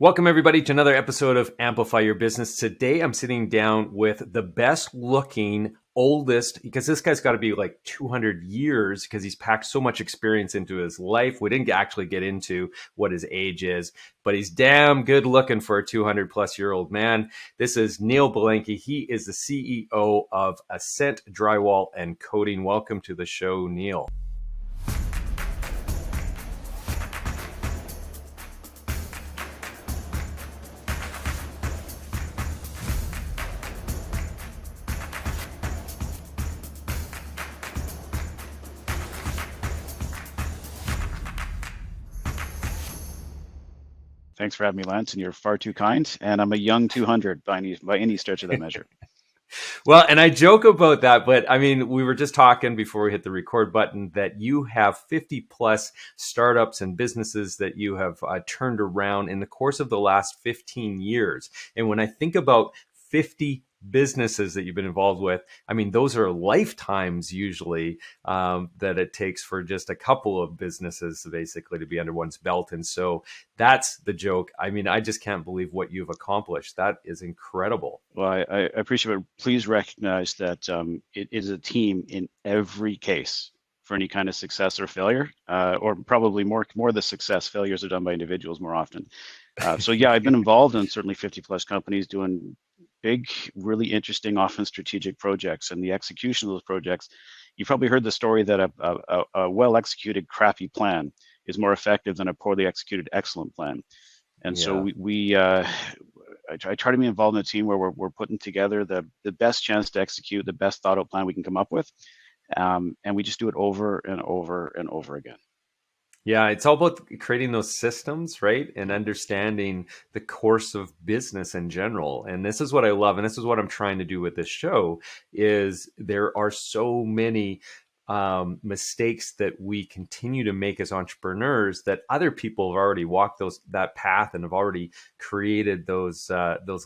Welcome, everybody, to another episode of Amplify Your Business. Today, I'm sitting down with the best looking, oldest, because this guy's got to be like 200 years because he's packed so much experience into his life. We didn't actually get into what his age is, but he's damn good looking for a 200 plus year old man. This is Neil Belenkie. He is the CEO of Ascent Drywall and Coating. Welcome to the show, Neil. Thanks for having me, Lance, and you're far too kind. And I'm a young 200 by any stretch of that measure. Well, and I joke about that, but I mean, we were just talking before we hit the record button that you have 50 plus startups and businesses that you have turned around in the course of the last 15 years. And when I think about 50 businesses that you've been involved with, I mean, those are lifetimes usually that it takes for just a couple of businesses basically to be under one's belt. And so that's the joke. I mean, I just can't believe what you've accomplished. That is incredible. Well, I appreciate it. Please recognize that it is a team in every case for any kind of success or failure, or probably more the success. Failures are done by individuals more often. So yeah, I've been involved in certainly 50 plus companies doing big, really interesting, often strategic projects, and the execution of those projects. You've probably heard the story that a well-executed crappy plan is more effective than a poorly executed excellent plan. And so I try to be involved in a team where we're putting together the best chance to execute the best thought out plan we can come up with, and we just do it over and over and over again. Yeah, it's all about creating those systems, right? And understanding the course of business in general. And this is what I love, and this is what I'm trying to do with this show, is there are so many mistakes that we continue to make as entrepreneurs that other people have already walked that path and have already created those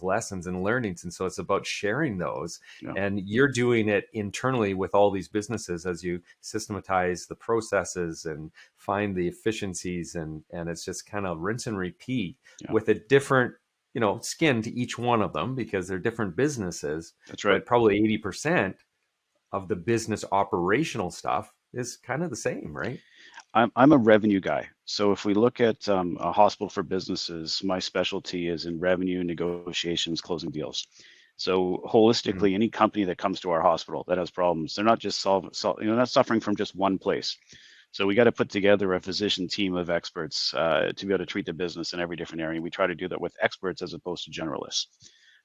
lessons and learnings. And so it's about sharing those. Yeah. And you're doing it internally with all these businesses as you systematize the processes and find the efficiencies, and it's just kind of rinse and repeat with a different skin to each one of them because they're different businesses. That's right. But probably 80% of the business operational stuff is kind of the same, right? I'm a revenue guy. So if we look at a hospital for businesses, my specialty is in revenue negotiations, closing deals. So holistically, any company that comes to our hospital that has problems, they're not just not suffering from just one place. So we got to put together a physician team of experts to be able to treat the business in every different area. We try to do that with experts as opposed to generalists.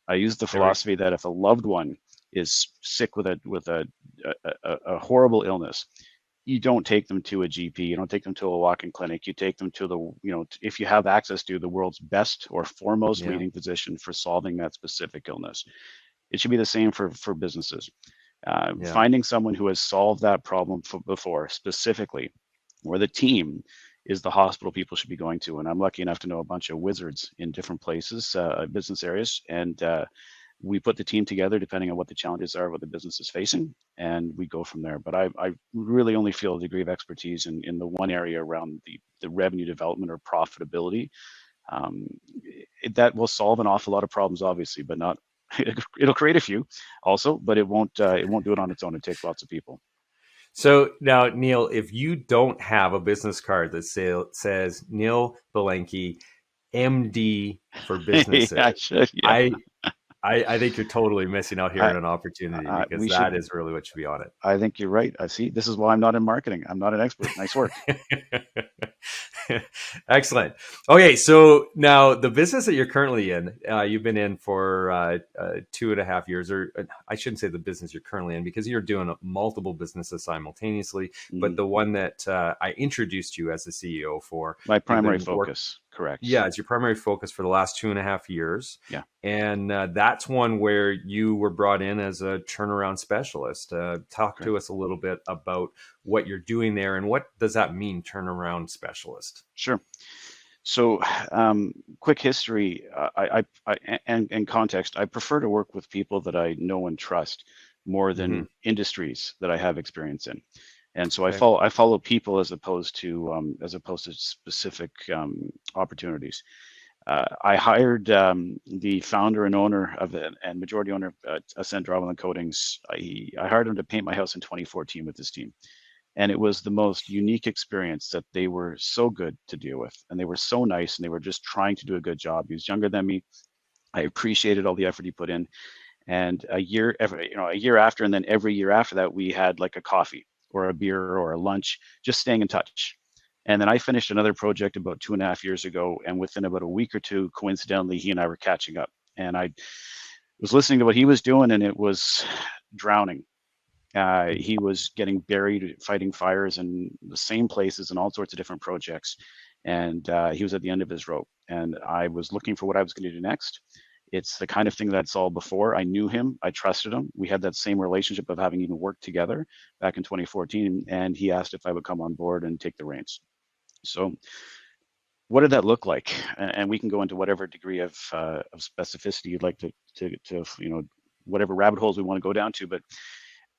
I use the philosophy that if a loved one is sick with a horrible illness, you don't take them to a GP, you don't take them to a walk-in clinic, you take them to the, if you have access to the world's best or foremost leading physician for solving that specific illness. It should be the same for businesses. Finding someone who has solved that problem before, specifically, where the team is the hospital people should be going to. And I'm lucky enough to know a bunch of wizards in different places, business areas, and we put the team together depending on what the challenges are, what the business is facing, and we go from there. But I really only feel a degree of expertise in the one area around the revenue development or profitability. That will solve an awful lot of problems, obviously, but not. It'll create a few also, but it won't do it on its own. It takes lots of people. So now, Neil, if you don't have a business card that says Neil Belenkie, MD for businesses, I think you're totally missing out here on an opportunity because that is really what should be on it. I think you're right. I see. This is why I'm not in marketing. I'm not an expert. Nice work. Excellent. Okay, so now the business that you're currently in, you've been in for 2.5 years, or I shouldn't say the business you're currently in because you're doing multiple businesses simultaneously. But the one that I introduced you as the CEO for, my primary focus. Correct. Yeah, it's your primary focus for the last 2.5 years. Yeah. And that's one where you were brought in as a turnaround specialist. Talk to us a little bit about what you're doing there and what does that mean, turnaround specialist? Sure. So, quick history and context. I prefer to work with people that I know and trust more than industries that I have experience in. And so I follow people as opposed to specific opportunities. I hired the founder and owner of it and majority owner of Ascent Drywall and Coatings. I hired him to paint my house in 2014 with his team. And it was the most unique experience that they were so good to deal with. And they were so nice and they were just trying to do a good job. He was younger than me. I appreciated all the effort he put in. And a year after, and then every year after that, we had like a coffee or a beer or a lunch, just staying in touch. And then I finished another project about 2.5 years ago, and within about a week or two, coincidentally, he and I were catching up. And I was listening to what he was doing, and it was drowning. He was getting buried fighting fires in the same places and all sorts of different projects. And he was at the end of his rope. And I was looking for what I was going to do next. It's the kind of thing that I saw before. I knew him. I trusted him. We had that same relationship of having even worked together back in 2014. And he asked if I would come on board and take the reins. So what did that look like? And we can go into whatever degree of specificity you'd like to whatever rabbit holes we want to go down to. But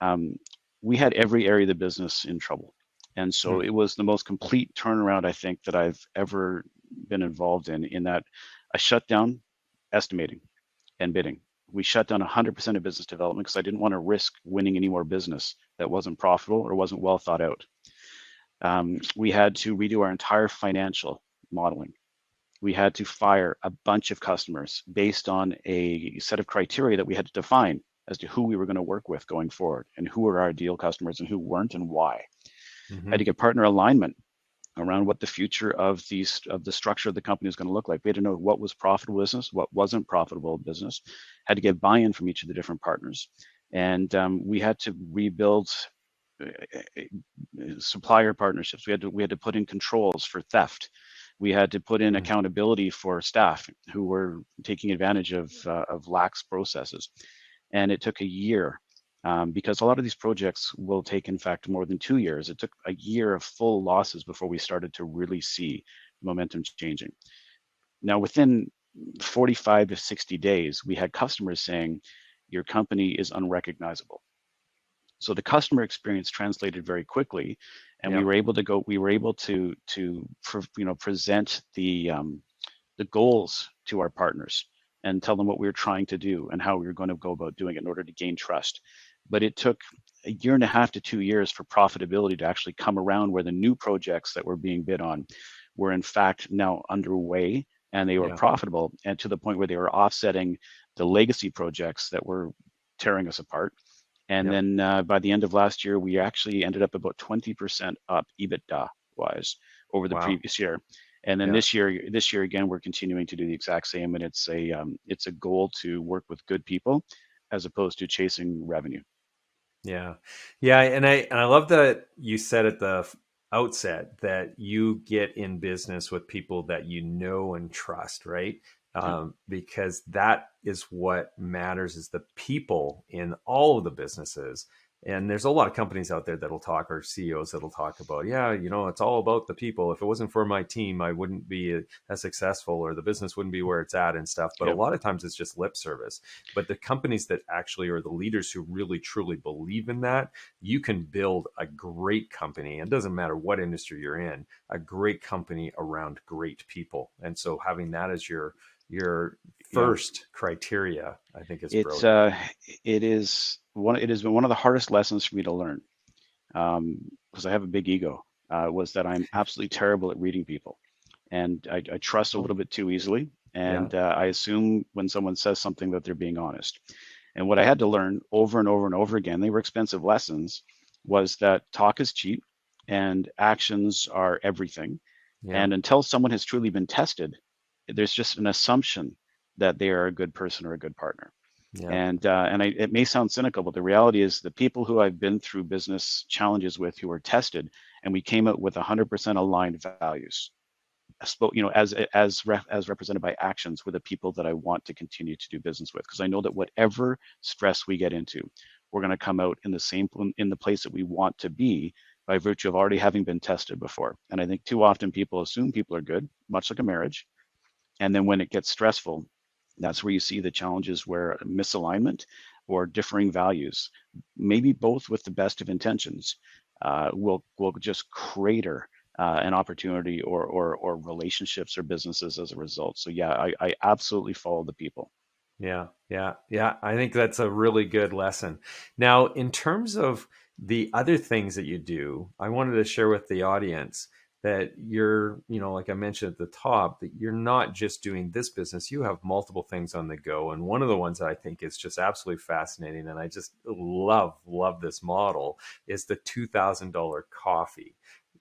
um, we had every area of the business in trouble. And so Mm. it was the most complete turnaround, I think, that I've ever been involved in that I shut down estimating and bidding. We shut down 100% of business development because I didn't want to risk winning any more business that wasn't profitable or wasn't well thought out. We had to redo our entire financial modeling. We had to fire a bunch of customers based on a set of criteria that we had to define as to who we were going to work with going forward and who were our ideal customers and who weren't and why. I had Hmm. to get partner alignment around what the future of the structure of the company is going to look like. We had to know what was profitable business, what wasn't profitable business. Had to get buy-in from each of the different partners, and we had to rebuild supplier partnerships. We had to put in controls for theft. We had to put in Mm. accountability for staff who were taking advantage of lax processes, and it took a year because a lot of these projects will take, in fact, more than 2 years. It took a year of full losses before we started to really see momentum changing. Now, within 45 to 60 days, we had customers saying, your company is unrecognizable. So the customer experience translated very quickly, and we Yeah. were able to go. We were able present the goals to our partners and tell them what we were trying to do and how we were going to go about doing it in order to gain trust. But it took a year and a half to 2 years for profitability to actually come around, where the new projects that were being bid on were in fact now underway and they were Yeah. profitable, and to the point where they were offsetting the legacy projects that were tearing us apart. And Yep. then by the end of last year, we actually ended up about 20% up EBITDA wise over the Wow. previous year. And then Yeah. this year again, we're continuing to do the exact same. And it's a goal to work with good people as opposed to chasing revenue. Yeah. Yeah, and I love that you said at the outset that you get in business with people that you know and trust, right? Yeah. Because that is what matters is the people in all of the businesses. And there's a lot of companies out there that'll talk, or CEOs that'll talk about, yeah, it's all about the people. If it wasn't for my team, I wouldn't be as successful, or the business wouldn't be where it's at and stuff. But a Yeah. lot of times it's just lip service. But the companies that actually are the leaders who really truly believe in that, you can build a great company. It doesn't matter what industry you're in, a great company around great people. And so having that as your Yeah. first criteria, I think is It's brilliant. it has been one of the hardest lessons for me to learn because I have a big ego. Was that I'm absolutely terrible at reading people, and I trust a Oh, little bit too easily, yeah. and I assume when someone says something that they're being honest. And what I had to learn over and over and over again, they were expensive lessons, was that talk is cheap and actions are everything. Yeah. And until someone has truly been tested, there's just an assumption that they are a good person or a good partner. Yeah. And it may sound cynical, but the reality is the people who I've been through business challenges with who were tested, and we came out with 100% aligned values, as represented by actions, were the people that I want to continue to do business with, because I know that whatever stress we get into, we're going to come out in the place that we want to be by virtue of already having been tested before. And I think too often people assume people are good, much like a marriage, and then when it gets stressful, that's where you see the challenges where misalignment or differing values, maybe both with the best of intentions, will just crater an opportunity or relationships or businesses as a result. So yeah, I absolutely follow the people. Yeah, yeah, yeah. I think that's a really good lesson. Now, in terms of the other things that you do, I wanted to share with the audience that you're, like I mentioned at the top, that you're not just doing this business, you have multiple things on the go. And one of the ones that I think is just absolutely fascinating, and I just love this model, is the $2,000 coffee.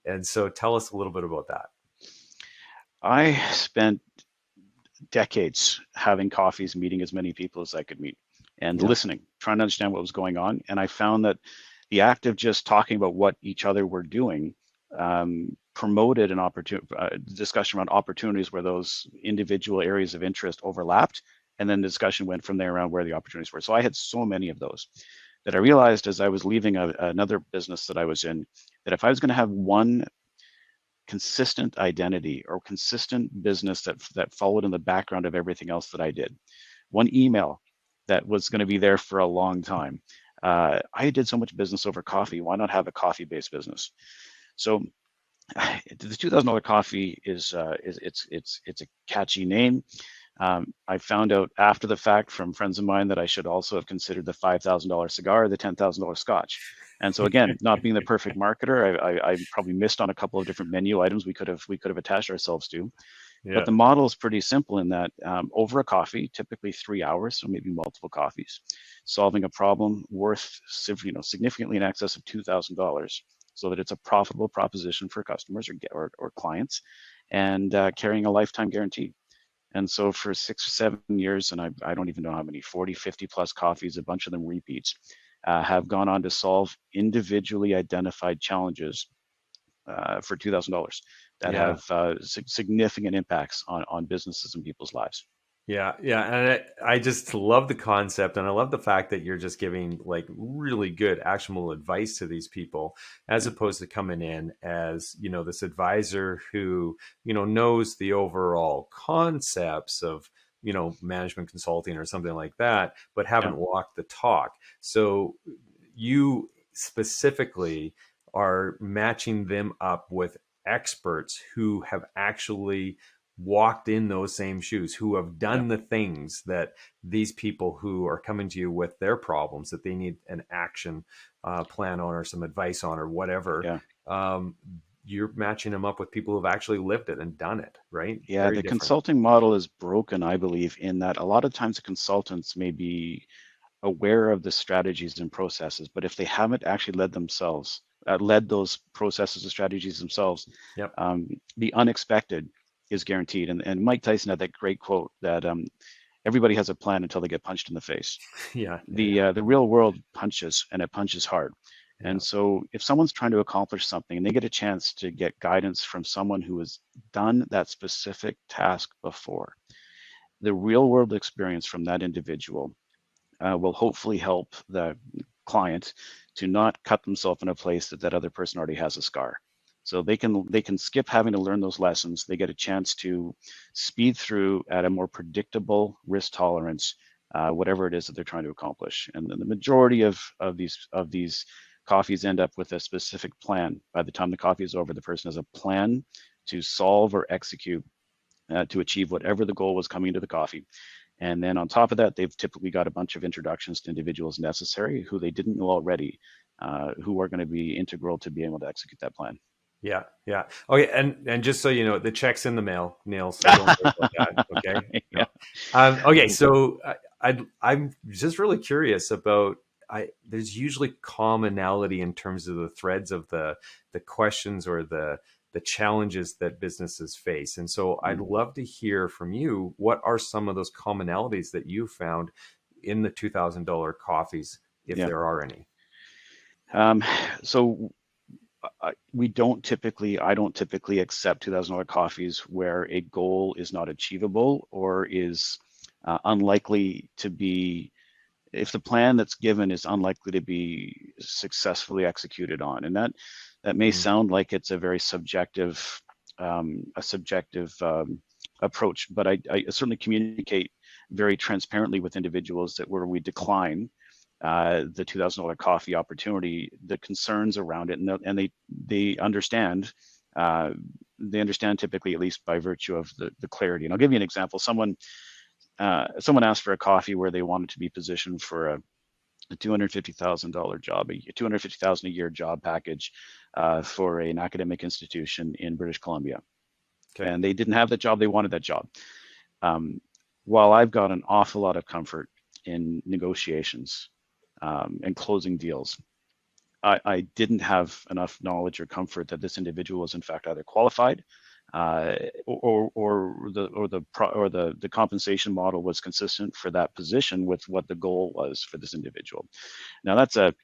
And so tell us a little bit about that. I spent decades having coffees, meeting as many people as I could meet, and Yeah, listening, trying to understand what was going on. And I found that the act of just talking about what each other were doing promoted an opportunity, discussion around opportunities where those individual areas of interest overlapped, and then the discussion went from there around where the opportunities were. So I had so many of those that I realized as I was leaving another business that I was in, that if I was going to have one consistent identity or consistent business that followed in the background of everything else that I did, one email that was going to be there for a long time. I did so much business over coffee. Why not have a coffee-based business? So the $2,000 coffee is it's a catchy name. I found out after the fact from friends of mine that I should also have considered the $5,000 cigar or the $10,000 scotch. And so again, not being the perfect marketer, I probably missed on a couple of different menu items we could have attached ourselves to. But yeah, the model is pretty simple in that over a coffee, typically 3 hours, so maybe multiple coffees, solving a problem worth significantly in excess of $2,000, so that it's a profitable proposition for customers or clients, and carrying a lifetime guarantee. And so for 6 or 7 years, and I don't even know how many, 40, 50 plus coffees, a bunch of them repeats, have gone on to solve individually identified challenges for $2,000 that yeah. have significant impacts on businesses and people's lives. Yeah, yeah, and I just love the concept, and I love the fact that you're just giving like really good actionable advice to these people, as Yeah, opposed to coming in as this advisor who knows the overall concepts of management consulting or something like that, but yeah, haven't walked the talk. So you specifically are matching them up with experts who have actually walked in those same shoes, who have yeah, done the things that these people who are coming to you with their problems that they need an action plan on or some advice on or whatever. yeah. Um, you're matching them up with people who've actually lived it and done it, right? Yeah, Very the different. consulting model is broken, I believe, in that a lot of times the consultants may be aware of the strategies and processes, but if they haven't actually led those processes and strategies themselves, Yep. the unexpected is guaranteed. And Mike Tyson had that great quote that everybody has a plan until they get punched in the face. Yeah. Yeah. The real world punches, and it punches hard. Yeah. And so if someone's trying to accomplish something and they get a chance to get guidance from someone who has done that specific task before, the real world experience from that individual will hopefully help the client to not cut themselves in a place that that other person already has a scar. So they can skip having to learn those lessons. They get a chance to speed through at a more predictable risk tolerance, whatever it is that they're trying to accomplish. And then the majority of these coffees end up with a specific plan. By the time the coffee is over, the person has a plan to solve or execute to achieve whatever the goal was coming into the coffee. And then on top of that, they've typically got a bunch of introductions to individuals necessary who they didn't know already, who are going to be integral to be able to execute that plan. Yeah, yeah. Okay, and just so you know, the check's in the mail, Neil. So don't worry about that. Okay. Yeah. No. Okay. So I'm just really curious about. There's usually commonality in terms of the threads of the questions or the challenges that businesses face, and so I'd Mm, love to hear from you. What are some of those commonalities that you found in the $2,000 coffees, if yeah. there are any? Um, so I don't typically accept $2,000 coffees where a goal is not achievable or is unlikely to be, if the plan that's given is unlikely to be successfully executed on. And that may Mm, sound like it's a very subjective approach, but I certainly communicate very transparently with individuals that where we decline the $2,000 coffee opportunity, the concerns around it, and they understand they understand typically, at least by virtue of the clarity. And I'll give you an example. Someone asked for a coffee where they wanted to be positioned for a $250,000 job, a $250,000 a year job package for an academic institution in British Columbia. Okay. And they didn't have that job. They wanted that job. While I've got an awful lot of comfort in negotiations and closing deals, I didn't have enough knowledge or comfort that this individual was in fact either qualified or the compensation model was consistent for that position with what the goal was for this individual. Now it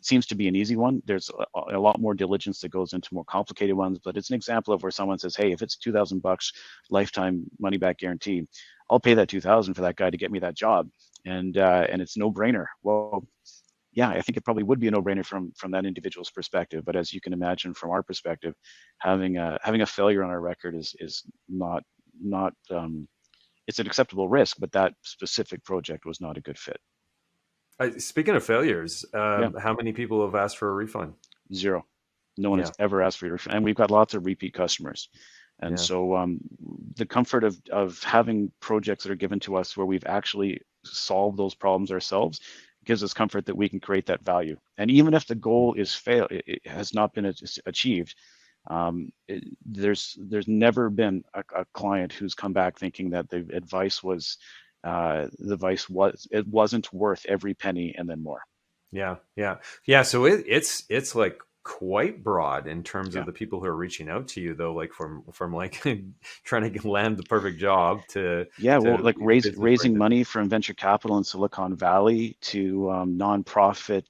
seems to be an easy one. There's a lot more diligence that goes into more complicated ones, but it's an example of where someone says, hey, if it's $2,000 lifetime money back guarantee, I'll pay that $2,000 for that guy to get me that job. And it's no brainer. Well, yeah, I think it probably would be a no-brainer from that individual's perspective. But as you can imagine, from our perspective, having a failure on our record is not it's an acceptable risk, but that specific project was not a good fit. Speaking of failures, Yeah, how many people have asked for a refund? zero. No one Yeah, has ever asked for your refund, and we've got lots of repeat customers. And yeah, so the comfort of having projects that are given to us where we've actually solved those problems ourselves gives us comfort that we can create that value. And even if the goal it has not been achieved, there's never been a client who's come back thinking that the advice was it wasn't worth every penny and then more. yeah, yeah, yeah. So it's like quite broad in terms of Yeah. the people who are reaching out to you, though. Like from like trying to land the perfect job Yeah, well, to like business raising oriented. money from venture capital in Silicon Valley to nonprofit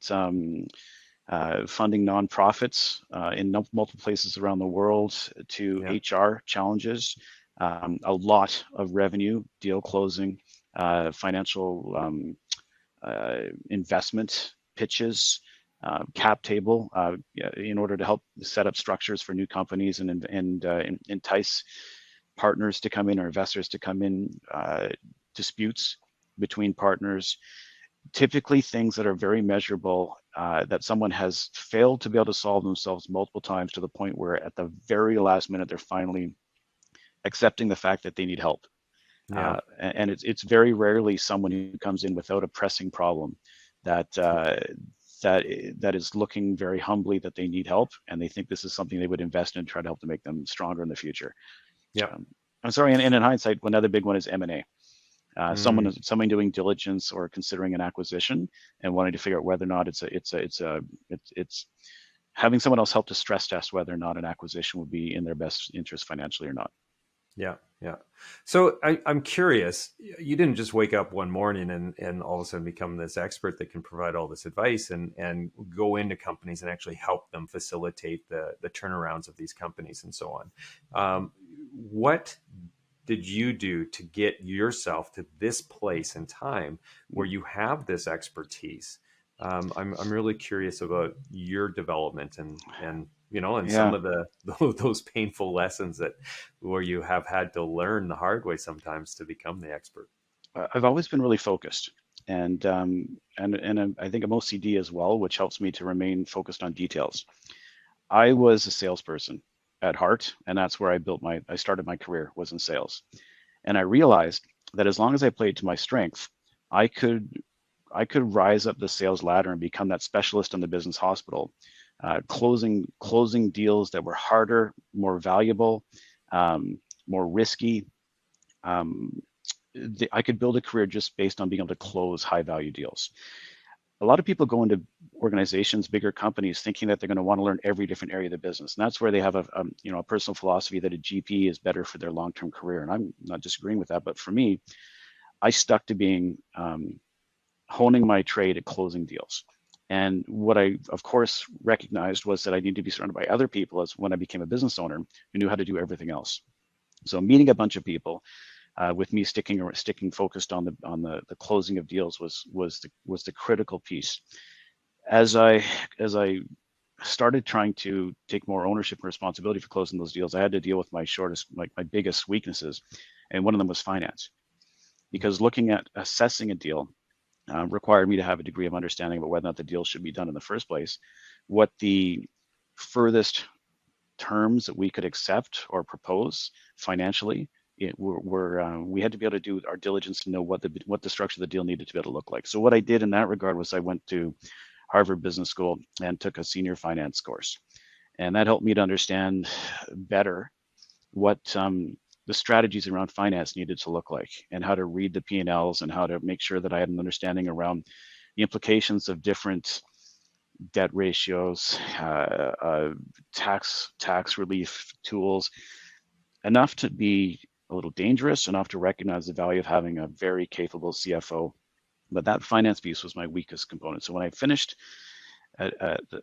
funding nonprofits in multiple places around the world to Yeah, HR challenges, a lot of revenue, deal closing, financial investment pitches, cap table, in order to help set up structures for new companies and entice partners to come in or investors to come in, disputes between partners, typically things that are very measurable, that someone has failed to be able to solve themselves multiple times to the point where at the very last minute they're finally accepting the fact that they need help. yeah. And it's very rarely someone who comes in without a pressing problem that that is looking very humbly that they need help and they think this is something they would invest in and try to help to make them stronger in the future. Yep. Um, I'm sorry, and in hindsight, another big one is M&A. Mm, Someone doing diligence or considering an acquisition and wanting to figure out whether or not it's having someone else help to stress test whether or not an acquisition would be in their best interest financially or not. yeah, yeah. So I'm curious. You didn't just wake up one morning and all of a sudden become this expert that can provide all this advice and go into companies and actually help them facilitate the turnarounds of these companies and so on. What did you do to get yourself to this place in time where you have this expertise? I'm really curious about your development and and some Yeah, of the those painful lessons that where you have had to learn the hard way sometimes to become the expert. I've always been really focused, and I think I'm OCD as well, which helps me to remain focused on details. I was a salesperson at heart, and that's where I started my career was in sales. And I realized that as long as I played to my strength, I could I could rise up the sales ladder and become that specialist in the business hospital, closing deals that were harder, more valuable, more risky. Um, I could build a career just based on being able to close high value deals. A lot of people go into organizations, bigger companies, thinking that they're going to want to learn every different area of the business, and that's where they have a personal philosophy that a GP is better for their long term career. And I'm not disagreeing with that, but for me, I stuck to being honing my trade at closing deals. And what I, of course, recognized was that I needed to be surrounded by other people as when I became a business owner who knew how to do everything else. So meeting a bunch of people, with me sticking focused on the closing of deals was the critical piece. As I started trying to take more ownership and responsibility for closing those deals, I had to deal with my biggest weaknesses, and one of them was finance. Because looking at assessing a deal required me to have a degree of understanding about whether or not the deal should be done in the first place, what the furthest terms that we could accept or propose financially, we had to be able to do our diligence to know what the structure of the deal needed to be able to look like. So what I did in that regard was I went to Harvard Business School and took a senior finance course, and that helped me to understand better what the strategies around finance needed to look like, and how to read the P&Ls, and how to make sure that I had an understanding around the implications of different debt ratios, tax relief tools, enough to be a little dangerous, enough to recognize the value of having a very capable CFO. But that finance piece was my weakest component. So when I finished at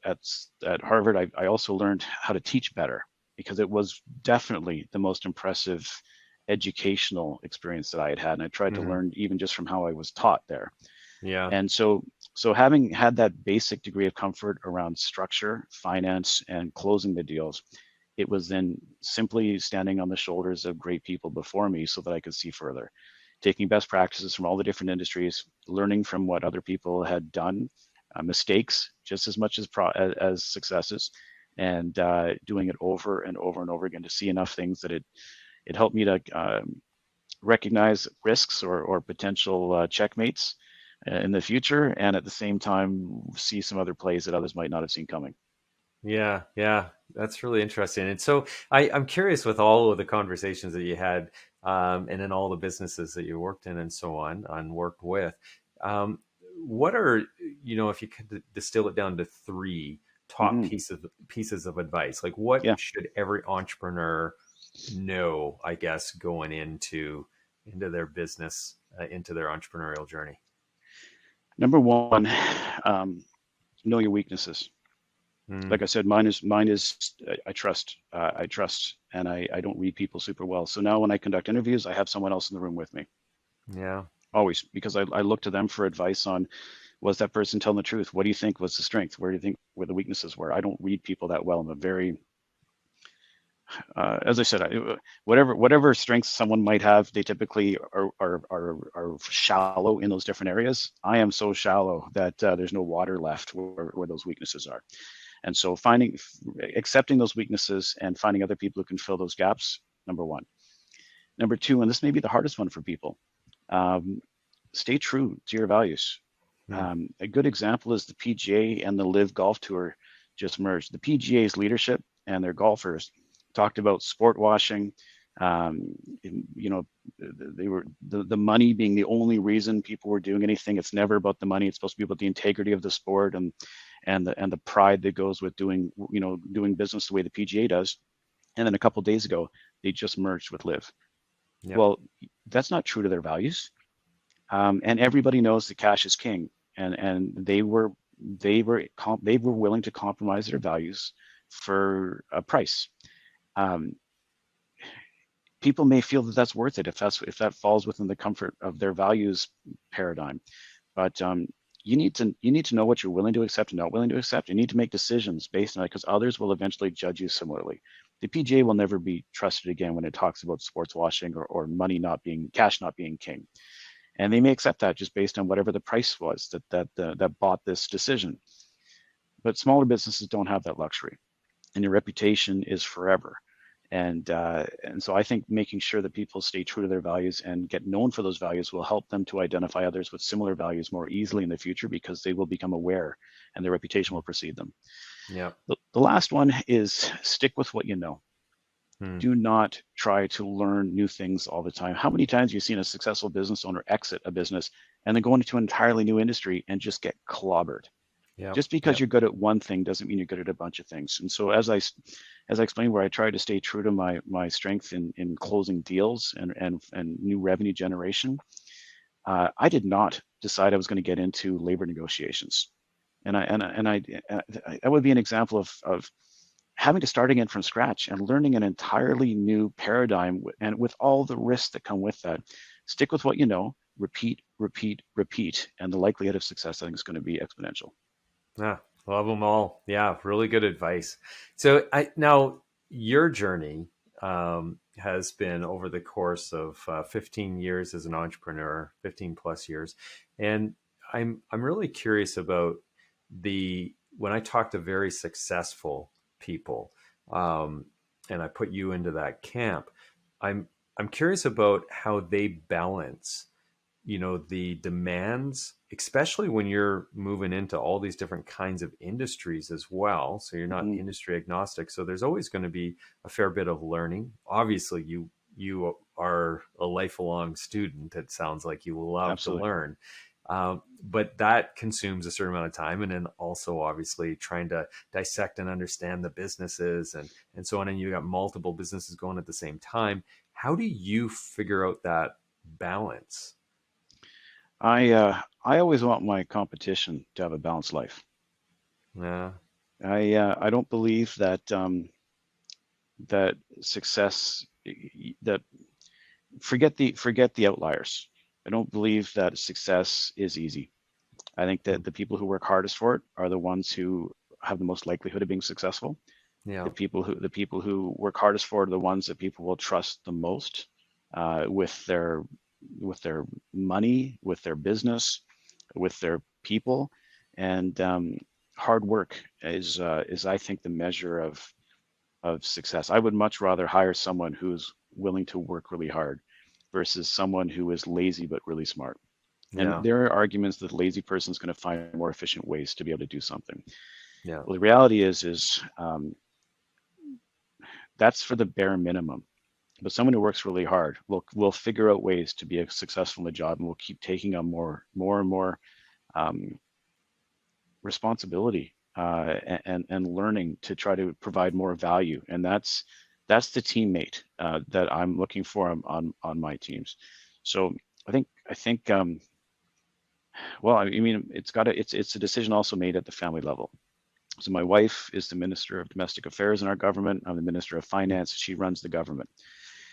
at, at Harvard, I also learned how to teach better, because it was definitely the most impressive educational experience that I had had. And I tried to Mm-hmm. learn even just from how I was taught there. Yeah. And so having had that basic degree of comfort around structure, finance, and closing the deals, it was then simply standing on the shoulders of great people before me so that I could see further, taking best practices from all the different industries, learning from what other people had done, mistakes just as much as successes, and doing it over and over and over again to see enough things that it helped me to recognize risks or potential checkmates in the future, and at the same time see some other plays that others might not have seen coming. Yeah, yeah, that's really interesting. And so I'm curious, with all of the conversations that you had, and in all the businesses that you worked in and so on, and worked with, um, what are, if you could distill it down to three top Hmm. pieces of advice, like what Yeah. should every entrepreneur know, I guess, going into their business, into their entrepreneurial journey? Number one, um, know your weaknesses. Mm, Like I said, mine is I trust, and I don't read people super well. So now when I conduct interviews, I have someone else in the room with me, yeah, always, because I look to them for advice on, was that person telling the truth? What do you think was the strength? Where do you think where the weaknesses were? I don't read people that well. I'm a very as I said, whatever strengths someone might have, they typically are shallow in those different areas. I am so shallow that there's no water left where those weaknesses are. And so accepting those weaknesses and finding other people who can fill those gaps, number one. Number two, and this may be the hardest one for people, um, stay true to your values. mm, A good example is the PGA and the Live Golf Tour just merged. The PGA's leadership and their golfers talked about sport washing. Um, you know, they were the money being the only reason people were doing anything. It's never about the money. It's supposed to be about the integrity of the sport and the pride that goes with doing business the way the PGA does. And then a couple of days ago, they just merged with Live. yep, Well, that's not true to their values. And everybody knows that cash is king, and they were willing to compromise their values for a price. Um, People may feel that that's worth it if that falls within the comfort of their values paradigm. But you need to know what you're willing to accept and not willing to accept. You need to make decisions based on it, because others will eventually judge you similarly. The PGA will never be trusted again when it talks about sports washing or money not being cash not being king, and they may accept that just based on whatever the price was that bought this decision. But smaller businesses don't have that luxury, and your reputation is forever. And so I think making sure that people stay true to their values and get known for those values will help them to identify others with similar values more easily in the future, because they will become aware and their reputation will precede them. yep, The last one is stick with what you know. mm, Do not try to learn new things all the time. How many times have you seen a successful business owner exit a business and then go into an entirely new industry and just get clobbered? yep, Just because yep, you're good at one thing doesn't mean you're good at a bunch of things. And so as I explained, where I try to stay true to my strength in closing deals and new revenue generation, I did not decide I was going to get into labor negotiations. And that would be an example of having to start again from scratch and learning an entirely new paradigm, and with all the risks that come with that. Stick with what you know, repeat, repeat, repeat, and the likelihood of success, I think, is going to be exponential. yeah, love them all. Yeah, really good advice. So now your journey has been over the course of 15 years as an entrepreneur, 15 plus years, and I'm really curious about the when I talk to very successful people. um, and I put you into that camp. I'm I'm curious about how they balance, the demands, especially when you're moving into all these different kinds of industries as well. So you're not Mhm. industry agnostic. So there's always going to be a fair bit of learning. Obviously, you are a lifelong student. It sounds like you love to Absolutely. learn. But that consumes a certain amount of time, and then also obviously trying to dissect and understand the businesses and so on. And you got multiple businesses going at the same time. How do you figure out that balance? I always want my competition to have a balanced life. Yeah. I don't believe that that success that forget the outliers. I don't believe that success is easy. I think Mm. that the people who work hardest for it are the ones who have the most likelihood of being successful. Yeah. The people who work hardest for it are the ones that people will trust the most with their money, with their business, with their people, and hard work is I think the measure of success. I would much rather hire someone who's willing to work really hard versus someone who is lazy but really smart. And Yeah. there are arguments that the lazy person is going to find more efficient ways to be able to do something. Yeah. Well, the reality is that's for the bare minimum. But someone who works really hard will figure out ways to be successful in the job and will keep taking on more and more um, responsibility and learning to try to provide more value. And that's the teammate that I'm looking for on my teams. So I think well, I mean it's a decision also made at the family level. So my wife is the Minister of Domestic Affairs in our government. I'm the Minister of Finance. She runs the government.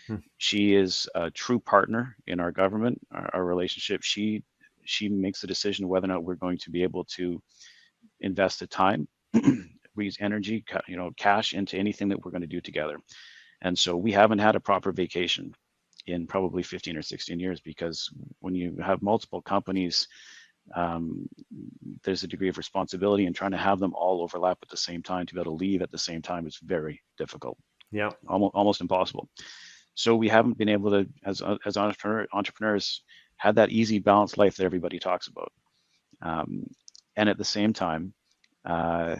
Hmm. She is a true partner in our government, our relationship. She makes the decision whether or not we're going to be able to invest the time, we use energy, cash into anything that we're going to do together. And so we haven't had a proper vacation in probably 15 or 16 years because when you have multiple companies, um, there's a degree of responsibility, and trying to have them all overlap at the same time to be able to leave at the same time is very difficult, Yeah. almost impossible. So we haven't been able to, as entrepreneurs, had that easy, balanced life that everybody talks about. Um, and at the same time, uh,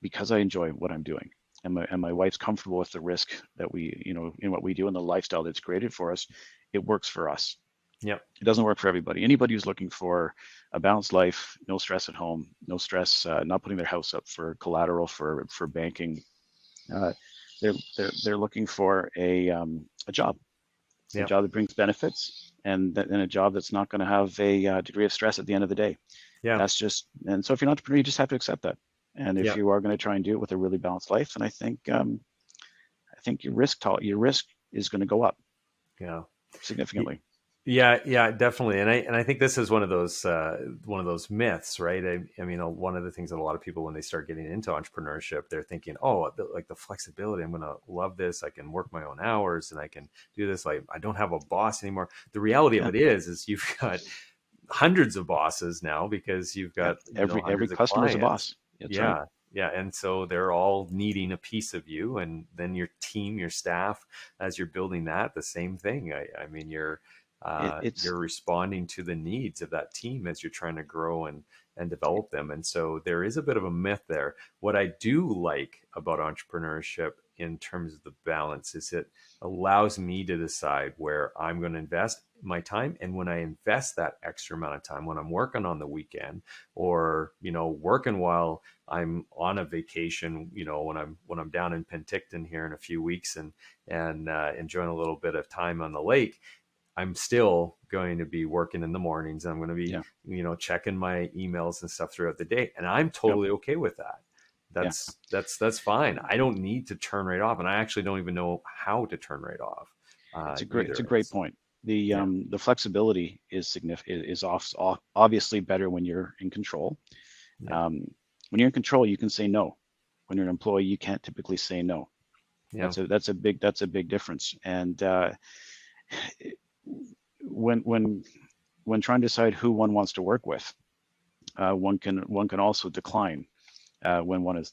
because I enjoy what I'm doing, and my wife's comfortable with the risk that we, in what we do and the lifestyle that's created for us, it works for us. Yeah. It doesn't work for everybody. Anybody who's looking for a balanced life, no stress at home, no stress, not putting their house up for collateral for banking, uh, they're looking for a Yeah. job that brings benefits, and a job that's not going to have a degree of stress at the end of the day. Yeah. That's just, and so if you're an entrepreneur, you just have to accept that. And if Yeah. you are going to try and do it with a really balanced life, then I think your risk is going to go up Yeah. significantly. Yeah, yeah, definitely, and I think this is one of those myths, right? I mean, one of the things that a lot of people when they start getting into entrepreneurship, they're thinking, oh, like the flexibility, I'm going to love this. I can work my own hours, and I can do this. Like I don't have a boss anymore. The reality of Yeah, it is you've got hundreds of bosses now because you've yeah. got Every hundreds of customer is a clients. boss. That's right. Yeah, yeah, and so they're all needing a piece of you, and then your team, your staff, as you're building that, the same thing. I mean, It's you're responding to the needs of that team as you're trying to grow and develop them, and so there is a bit of a myth there. What I do like about entrepreneurship in terms of the balance is it allows me to decide where I'm going to invest my time. And when I invest that extra amount of time, when I'm working on the weekend or, working while I'm on a vacation, when I'm down in Penticton here in a few weeks and enjoying a little bit of time on the lake, I'm still going to be working in the mornings. I'm going to be, Yeah, checking my emails and stuff throughout the day. And I'm yep, totally okay with that. yeah. That's fine. I don't need to turn right off, and I actually don't even know how to turn right off It's a either. great point. Yeah, The flexibility is significant obviously better when you're in control. yeah, Um, when you're in control, you can say no. When you're an employee, you can't typically say no. yeah, That's a big difference. And when when when trying to decide who one wants to work with, one can also decline when one is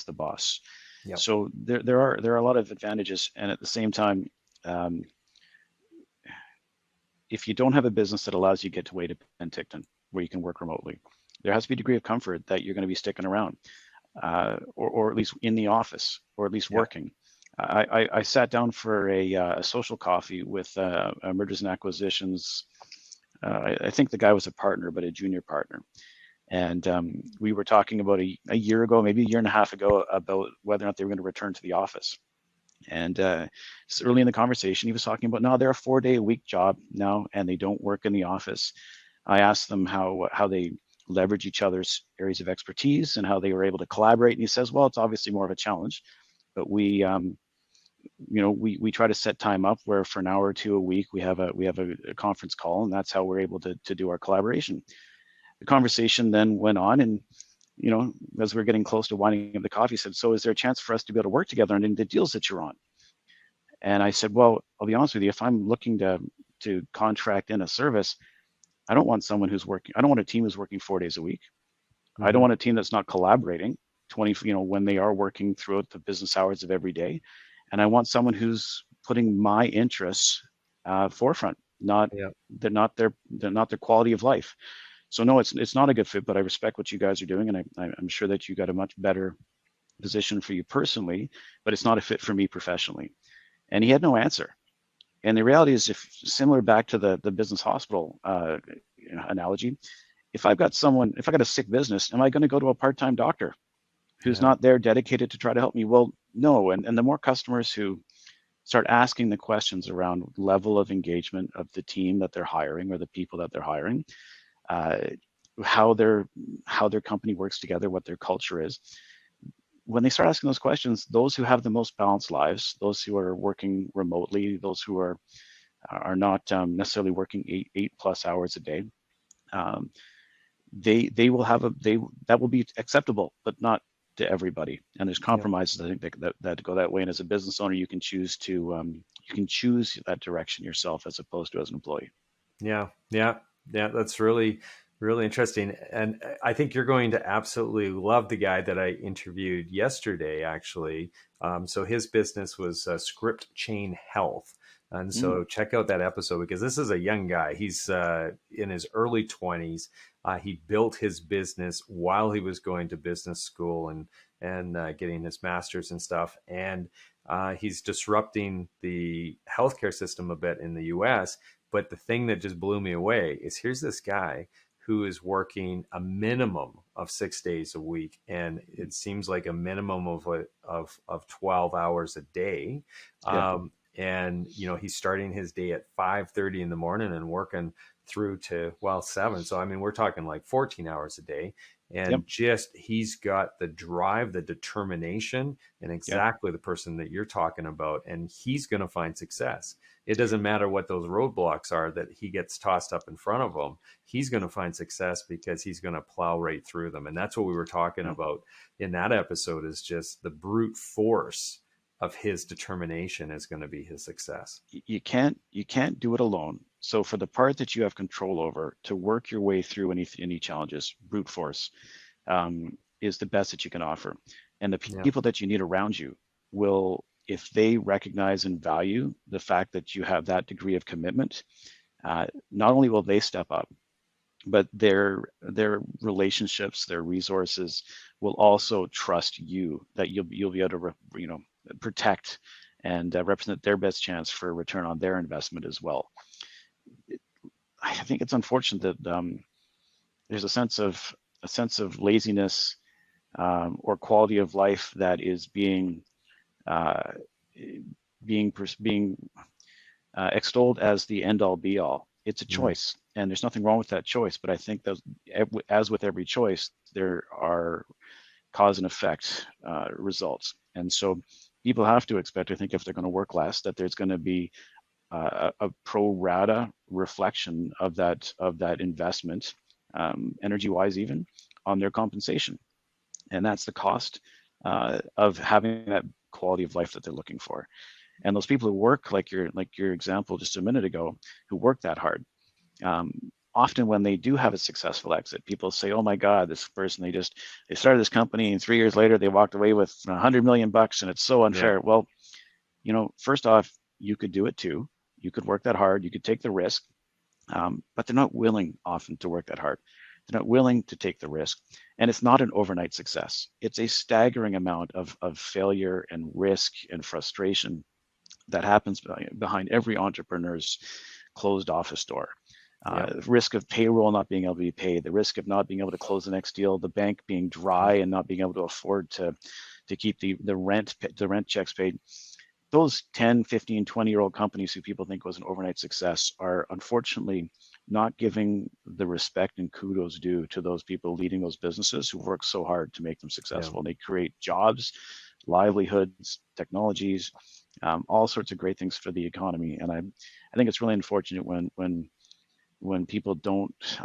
the boss. Yep. So there are a lot of advantages, and at the same time, um, if you don't have a business that allows you to get to Wade and Ticton, where you can work remotely, there has to be a degree of comfort that you're going to be sticking around, or at least in the office, or at least Yep. working. I sat down for a social coffee with mergers and acquisitions. I think the guy was a partner, but a junior partner. And we were talking about a year ago, maybe a year and a half ago, about whether or not they were going to return to the office. And so early in the conversation, he was talking about, no, they're a 4 day a week job now, and they don't work in the office. I asked them how they leverage each other's areas of expertise and how they were able to collaborate. And he says, well, it's obviously more of a challenge, but we try to set time up where for an hour or two a week we have a conference call, and that's how we're able to do our collaboration. The conversation then went on, and as we're getting close to winding up the coffee, he said, so is there a chance for us to be able to work together on the deals that you're on? And I said, well, I'll be honest with you, if I'm looking to contract in a service, I don't want a team who's working 4 days a week. I don't Hmm. want a team that's not collaborating 20, when they are working throughout the business hours of every day. And I want someone who's putting my interests forefront, not Yep. they're not their quality of life. So no, it's not a good fit, but I respect what you guys are doing, and I'm sure that you got a much better position for you personally, but it's not a fit for me professionally. And he had no answer. And the reality is, if similar back to the business hospital analogy, if I got a sick business, am I going to go to a part-time doctor who's Yeah. not there dedicated to try to help me? Well, no. And the more customers who start asking the questions around level of engagement of the team that they're hiring or the people that they're hiring, uh, how their company works together, what their culture is. When they start asking those questions, those who have the most balanced lives, those who are working remotely, those who are not necessarily working eight plus hours a day, um, they will have that will be acceptable, but not to everybody. And there's Yep. compromises, I think, that go that way. And as a business owner, you can choose that direction yourself as opposed to as an employee. Yeah, yeah, yeah. That's really, really interesting, and I think you're going to absolutely love the guy that I interviewed yesterday. Actually, so his business was Script Chain Health, and Mm, so check out that episode because this is a young guy. He's in his early 20s. He built his business while he was going to business school and getting his master's and stuff, and he's disrupting the healthcare system a bit in the U.S. But the thing that just blew me away is here's this guy who is working a minimum of 6 days a week, and it seems like a minimum of 12 hours a day. yeah, And he's starting his day at 5:30 in the morning and working through to 7. So I mean, we're talking like 14 hours a day. yep, And just he's got the drive, the determination, and yeah. exactly the person that you're talking about. And he's going to find success. It doesn't matter what those roadblocks are that he gets tossed up in front of him. He's going to find success because he's going to plow right through them. And that's what we were talking No, about in that episode is just the brute force of his determination is going to be his success. you can't do it alone. So for the part that you have control over, to work your way through any challenges, brute force is the best that you can offer. And the Yeah. people that you need around you will, if they recognize and value the fact that you have that degree of commitment, not only will they step up, but their relationships, their resources will also trust you that you'll be able to protect and represent their best chance for a return on their investment as well. I think it's unfortunate that there's a sense of laziness or quality of life that is uh, being extolled as the end all be all. It's a Mm. choice, and there's nothing wrong with that choice. But I think that, as with every choice, there are cause and effect results, and so people have to expect, I think, if they're going to work less, that there's going to be a pro rata reflection of that investment, energy wise, even on their compensation, and that's the cost of having that quality of life that they're looking for. And those people who work like your example just a minute ago, who work that hard, um, often when they do have a successful exit, people say, "Oh my God, this person they started this company and 3 years later they walked away with $100 million and it's so Yeah. unfair." Well, first off, you could do it too. You could work that hard. You could take the risk, but they're not willing often to work that hard. They're not willing to take the risk, and it's not an overnight success. It's a staggering amount of failure and risk and frustration that happens behind every entrepreneur's closed office door. Yeah. The risk of payroll not being able to be paid, the risk of not being able to close the next deal, the bank being dry and not being able to afford to keep the rent checks paid. Those 10, 15, 20-year-old companies who people think was an overnight success are unfortunately not giving the respect and kudos due to those people leading those businesses who work so hard to make them Yeah. successful. They create jobs, livelihoods, technologies, all sorts of great things for the economy. And I think it's really unfortunate when people don't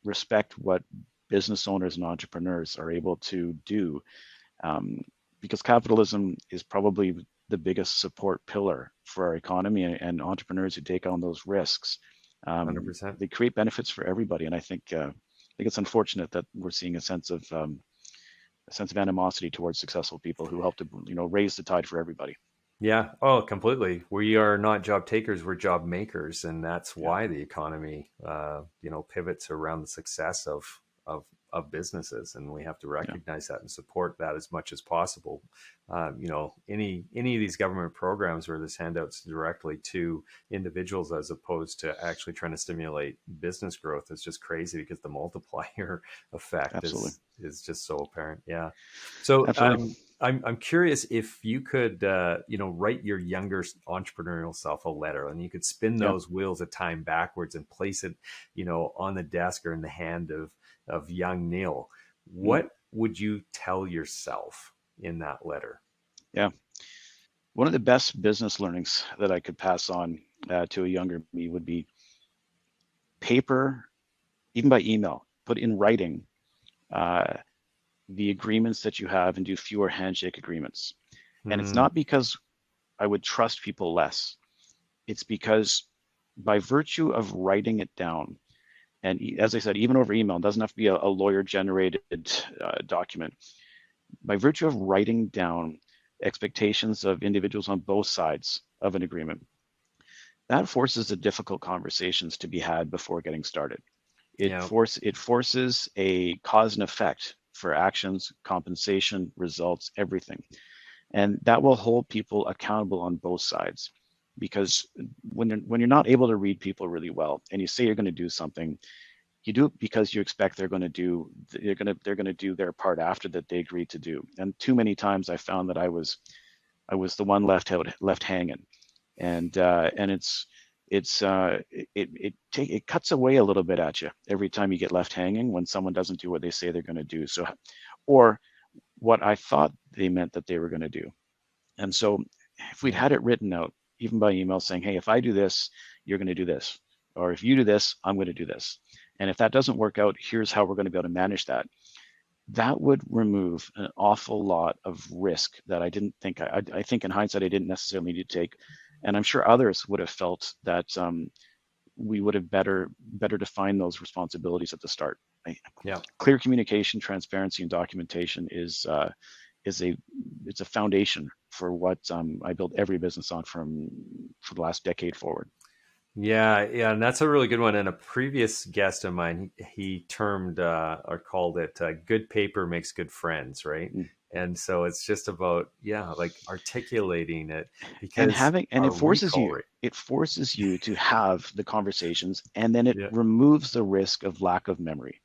respect what business owners and entrepreneurs are able to do, um, because capitalism is probably the biggest support pillar for our economy, and entrepreneurs who take on those risks, 100%. they create benefits for everybody. And I think it's unfortunate that we're seeing a sense of animosity towards successful people who help to raise the tide for everybody. Yeah. Oh, completely. We are not job takers; we're job makers, and that's Yeah, why the economy, pivots around the success of businesses, and we have to yeah, recognize that and support that as much as possible. Any of these government programs where there's handouts directly to individuals as opposed to actually trying to stimulate business growth is just crazy because the multiplier effect absolutely, is just so apparent. Yeah. So absolutely. I'm curious if you could, write your younger entrepreneurial self a letter, and you could spin Yeah. those wheels of time backwards and place it, on the desk or in the hand of young Neil. Mm, What would you tell yourself in that letter? yeah. One of the best business learnings that I could pass on to a younger me would be paper, even by email, put in writing uh, the agreements that you have and do fewer handshake agreements. And it's Hmm. not because I would trust people less. It's because by virtue of writing it down, and as I said, even over email, it doesn't have to be a lawyer generated document. By virtue of writing down expectations of individuals on both sides of an agreement, that forces the difficult conversations to be had before getting started. Yeah. It forces a cause and effect for actions, compensation, results, everything. And that will hold people accountable on both sides. Because when you're not able to read people really well and you say you're going to do something, you do it because you expect they're going to do their part after that they agreed to do. And too many times I found that I was the one left hanging. And it cuts away a little bit at you every time you get left hanging when someone doesn't do what they say they're going to do. So, or what I thought they meant that they were going to do. And so if we'd Yeah. had it written out, even by email, saying, "Hey, if I do this, you're going to do this. Or if you do this, I'm going to do this. And if that doesn't work out, here's how we're going to be able to manage that." That would remove an awful lot of risk that I think in hindsight, I didn't necessarily need to take. And I'm sure others would have felt that we would have better defined those responsibilities at the start. Yeah. Clear communication, transparency, and documentation is a it's a foundation for what I build every business on for the last decade forward. Yeah, yeah, and that's a really good one. And a previous guest of mine, he termed or called it "good paper makes good friends," right? Mm. And so it's just about, yeah, like articulating it and because having and our it forces recall you rate. it forces you to have the conversations, and then it Yeah, removes the risk of lack of memory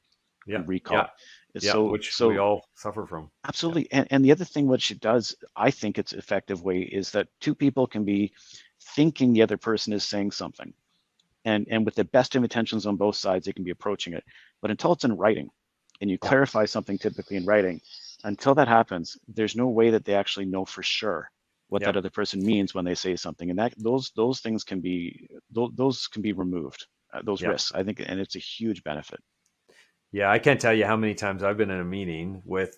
yeah, and yeah, recall. It's yeah, so which we so all suffer from. Yeah, absolutely. And the other thing which it does, I think it's effective way, is that two people can be thinking the other person is saying something, and with the best of intentions on both sides, they can be approaching it. But until it's in writing, and you yeah, clarify something typically in writing, until that happens, there's no way that they actually know for sure what yeah, that other person means when they say something, and that those things can be those can be removed, those yeah. risks, I think, and it's a huge benefit. Yeah, I can't tell you how many times I've been in a meeting with,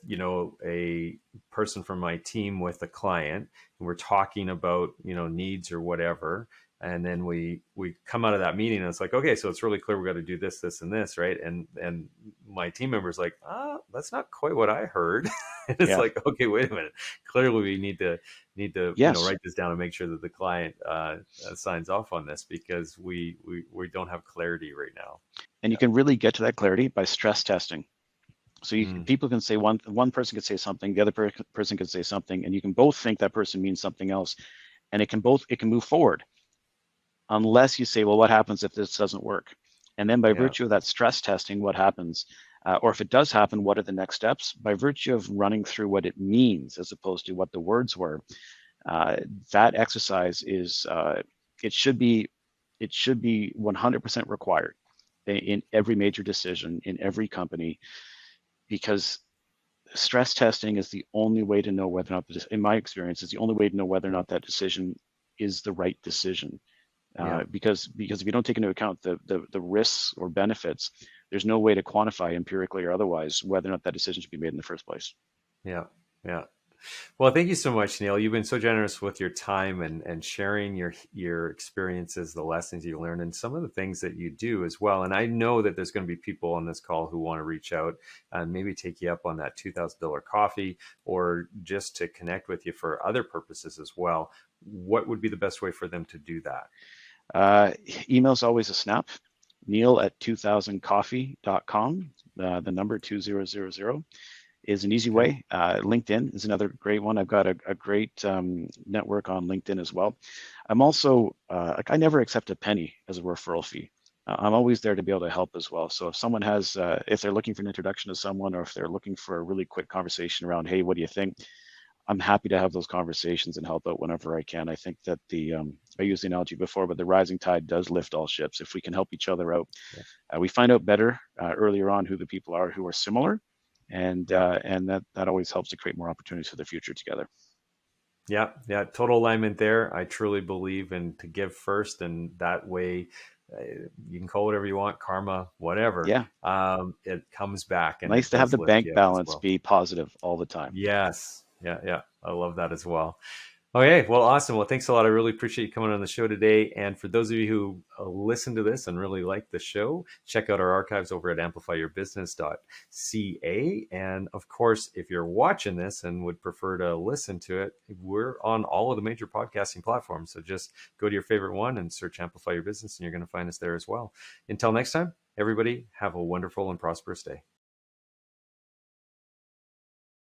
a person from my team with a client, and we're talking about, needs or whatever. And then we come out of that meeting and it's like, okay, so it's really clear we got to do this, this, and this, right? And my team member's like, that's not quite what I heard. And it's Yeah. like, okay, wait a minute. Clearly, we need to Yes. write this down and make sure that the client signs off on this, because we don't have clarity right now. And you can really get to that clarity by stress testing. So Mm, people can say one person could say something, the other person could say something, and you can both think that person means something else, and it can move forward, unless you say, well, what happens if this doesn't work? And then by yeah, virtue of that stress testing, what happens? Or if it does happen, what are the next steps? By virtue of running through what it means as opposed to what the words were, that exercise is it should be 100% required in every major decision in every company, because stress testing is the only way to know whether or not, in my experience, is the only way to know whether or not that decision is the right decision. yeah, Because if you don't take into account the risks or benefits, there's no way to quantify empirically or otherwise whether or not that decision should be made in the first place. yeah, yeah. Well, thank you so much, Neil. You've been so generous with your time and sharing your experiences, the lessons you learned, and some of the things that you do as well. And I know that there's going to be people on this call who want to reach out and maybe take you up on that $2,000 coffee, or just to connect with you for other purposes as well. What would be the best way for them to do that? Email's always a snap. Neil at 2000coffee.com. The number 2000 is an easy Okay. way. LinkedIn is another great one. I've got a great network on LinkedIn as well. I'm also, I never accept a penny as a referral fee. I'm always there to be able to help as well. So if someone has, if they're looking for an introduction to someone, or if they're looking for a really quick conversation around, hey, what do you think? I'm happy to have those conversations and help out whenever I can. I think that I used the analogy before, but the rising tide does lift all ships. If we can help each other out, Yeah. we find out better earlier on who the people are who are similar, and Yeah. that always helps to create more opportunities for the future together. Yeah, yeah, total alignment there. I truly believe in to give first, and that way, uh, you can call it whatever you want, karma, whatever. Yeah, It comes back and nice it to have does the lift bank you up as balance well. be positive all the time. Yes, yeah, yeah, I love that as well. Okay, well, awesome. Well, thanks a lot. I really appreciate you coming on the show today. And for those of you who listen to this and really like the show, check out our archives over at amplifyyourbusiness.ca. And of course, if you're watching this and would prefer to listen to it, we're on all of the major podcasting platforms. So just go to your favorite one and search Amplify Your Business, and you're going to find us there as well. Until next time, everybody, have a wonderful and prosperous day.